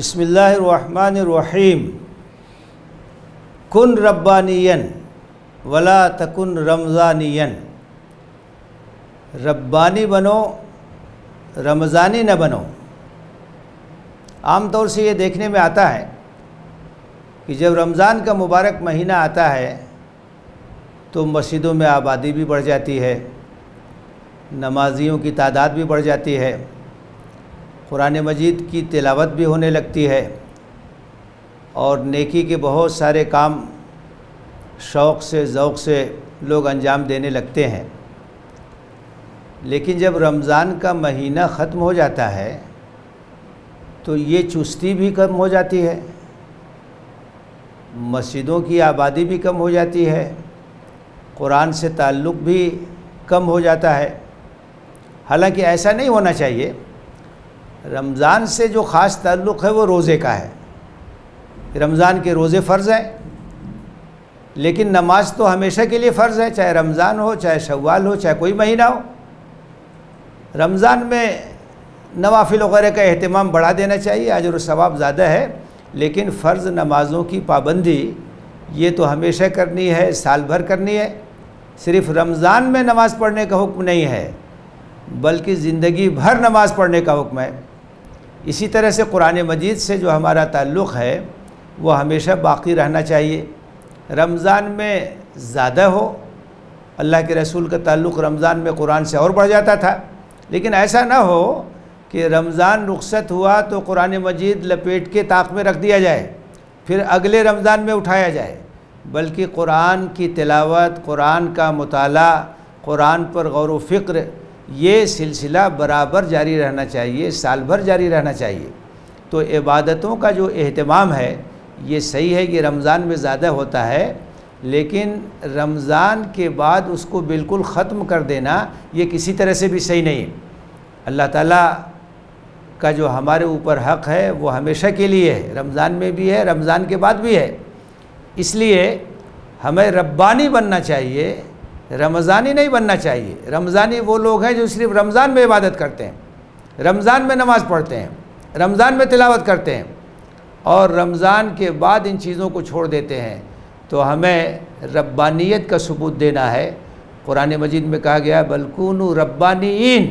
بسم اللہ الرحمن الرحیم کن ربانین ولا تکن رمضانین، ربانی بنو رمضانی نہ بنو۔ عام طور سے یہ دیکھنے میں آتا ہے کہ جب رمضان کا مبارک مہینہ آتا ہے تو مسجدوں میں آبادی بھی بڑھ جاتی ہے، نمازیوں کی تعداد بھی بڑھ جاتی ہے، قرآن مجید کی تلاوت بھی ہونے لگتی ہے اور نیکی کے بہت سارے کام شوق سے ذوق سے لوگ انجام دینے لگتے ہیں۔ لیکن جب رمضان کا مہینہ ختم ہو جاتا ہے تو یہ چستی بھی کم ہو جاتی ہے، مسجدوں کی آبادی بھی کم ہو جاتی ہے، قرآن سے تعلق بھی کم ہو جاتا ہے۔ حالانکہ ایسا نہیں ہونا چاہیے۔ رمضان سے جو خاص تعلق ہے وہ روزے کا ہے، رمضان کے روزے فرض ہیں، لیکن نماز تو ہمیشہ کے لیے فرض ہے، چاہے رمضان ہو، چاہے شوال ہو، چاہے کوئی مہینہ ہو۔ رمضان میں نوافل وغیرہ کا اہتمام بڑھا دینا چاہیے، اجر و ثواب زیادہ ہے، لیکن فرض نمازوں کی پابندی یہ تو ہمیشہ کرنی ہے، سال بھر کرنی ہے۔ صرف رمضان میں نماز پڑھنے کا حکم نہیں ہے بلکہ زندگی بھر نماز پڑھنے کا حکم ہے۔ اسی طرح سے قرآن مجید سے جو ہمارا تعلق ہے وہ ہمیشہ باقی رہنا چاہیے۔ رمضان میں زیادہ ہو، اللہ کے رسول کا تعلق رمضان میں قرآن سے اور بڑھ جاتا تھا، لیکن ایسا نہ ہو کہ رمضان رخصت ہوا تو قرآن مجید لپیٹ کے طاق میں رکھ دیا جائے پھر اگلے رمضان میں اٹھایا جائے، بلکہ قرآن کی تلاوت، قرآن کا مطالعہ، قرآن پر غور و فکر، یہ سلسلہ برابر جاری رہنا چاہیے، سال بھر جاری رہنا چاہیے۔ تو عبادتوں کا جو اہتمام ہے یہ صحیح ہے کہ رمضان میں زیادہ ہوتا ہے، لیکن رمضان کے بعد اس کو بالکل ختم کر دینا یہ کسی طرح سے بھی صحیح نہیں ہے۔ اللہ تعالیٰ کا جو ہمارے اوپر حق ہے وہ ہمیشہ کے لیے ہے، رمضان میں بھی ہے، رمضان کے بعد بھی ہے۔ اس لیے ہمیں ربانی بننا چاہیے، رمضانی نہیں بننا چاہیے۔ رمضانی وہ لوگ ہیں جو صرف رمضان میں عبادت کرتے ہیں، رمضان میں نماز پڑھتے ہیں، رمضان میں تلاوت کرتے ہیں اور رمضان کے بعد ان چیزوں کو چھوڑ دیتے ہیں۔ تو ہمیں ربانیت کا ثبوت دینا ہے۔ قرآن مجید میں کہا گیا بل کونوا ربانیین،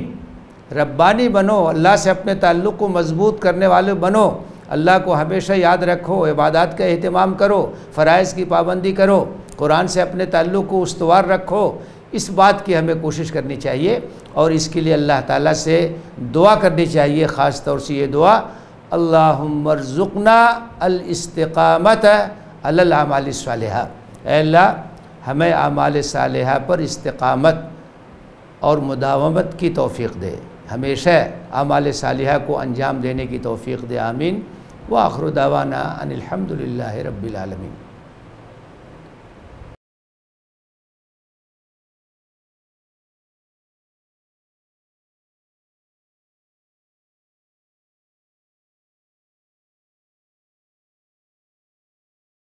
ربانی بنو، اللہ سے اپنے تعلق کو مضبوط کرنے والے بنو، اللہ کو ہمیشہ یاد رکھو، عبادات کا اہتمام کرو، فرائض کی پابندی کرو، قرآن سے اپنے تعلق کو استوار رکھو۔ اس بات کی ہمیں کوشش کرنی چاہیے اور اس کے لیے اللہ تعالیٰ سے دعا کرنی چاہیے، خاص طور سے یہ دعا اللہم ارزقنا الاستقامت علی الاعمال الصالحہ، اے اللہ ہمیں اعمال صالحہ پر استقامت اور مداومت کی توفیق دے، ہمیشہ اعمال صالحہ کو انجام دینے کی توفیق دے، آمین۔ وآخر دعوانا ان الحمد للہ رب العالمین۔